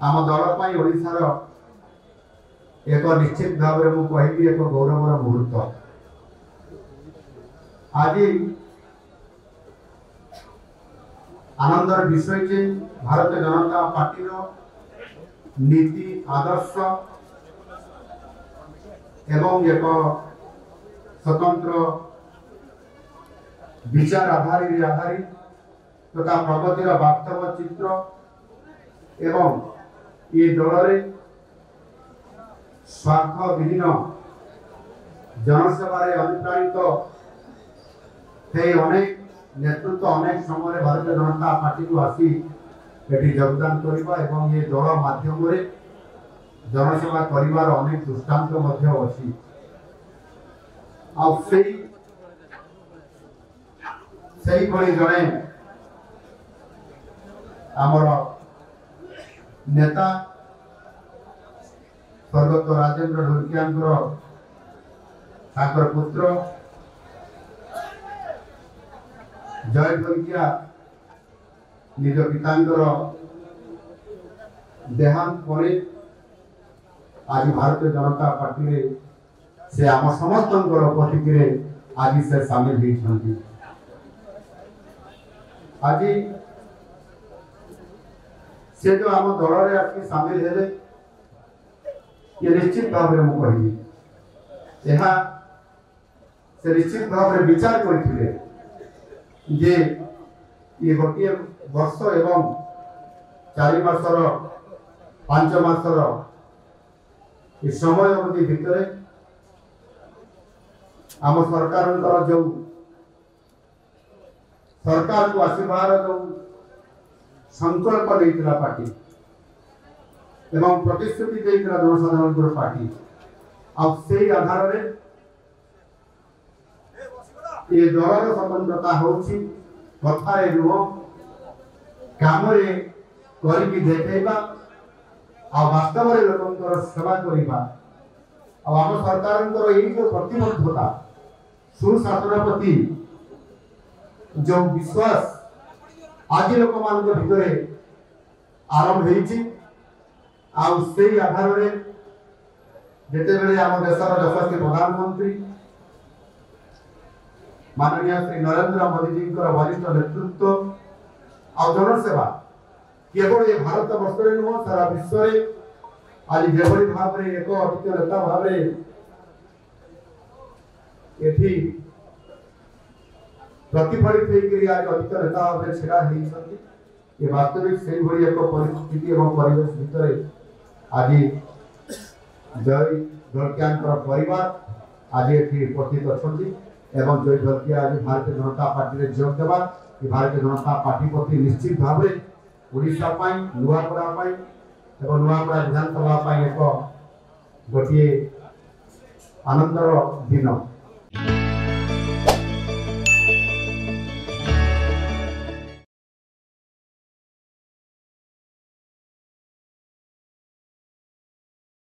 आम दल ओडिशार एक निश्चित भाव में मुझे एक गौरवर मुहूर्त। आज आनंदर विषय जे भारतीय जनता पार्टी नीति आदर्श एवं एक स्वतंत्र विचार आधारित तथा प्रगतिर वास्तव चित्र एवं ये दल स्वार्थ विहीन जनसेवा अनुप्राणित अनेक नेतृत्व अनेक समय भारतीय जनता पार्टी को आसी एटी योगदान करबा एवं ये दल माध्यम जनसेवा करिवार अनेक दृष्टांत मध्य अछि। सही भली जड़े आमर नेता स्वर्गत राजेंद्र ढोलकिया पुत्र जय ढोलकिया निज पितांकर देहांत पर आज भारतीय जनता पार्टी से आम समस्त पथिके आज से सामिल होती। आज से जो आम दल में आसिक सामिल हेले ये निश्चित भाव में मुझे से निश्चित भाव में विचार करते जे ये गोटे वर्ष एवं 4 मासर 5 मासर ये समय अवधि भितर आम सरकार जो सरकार को आसबार जो संकल्प नहीं पार्टी एवं प्रतिश्रुति देता जनसाधारण पार्टी अब से आधार में ये दलर स्वतंत्रता होची कथारे नुह काम करके देखा आ वास्तव में लोकंर सेवा करवा आम सरकार यही जो प्रतिबद्धता सुशासन प्रति जो विश्वास आज लोक मान भितर आरंभ हो आधार में जिते आम देशर यशस्वी प्रधानमंत्री माननीय श्री नरेंद्र मोदी जी वरिष्ठ नेतृत्व आ जनसेवा केवल ये भारत वर्ष नुह सारा विश्व आज जो भाव में एक अद्वितीय नेता भाव प्रतिफलित आज अद्वितीय नेता भाव में छड़ा ये वास्तविक से एक परिस्थिति और परिवेश भितर आज जय ढोलकिया परिवार आज ये उपस्थित अच्छा एवं जय ढोलकिया आज भारतीय जनता पार्टी में जोग देवा भारतीय जनता पार्टी प्रति निश्चित भाव में ओडिशा नुआपड़ा एवं नुआपड़ा विधानसभा एक गोटे आनंदर दिन।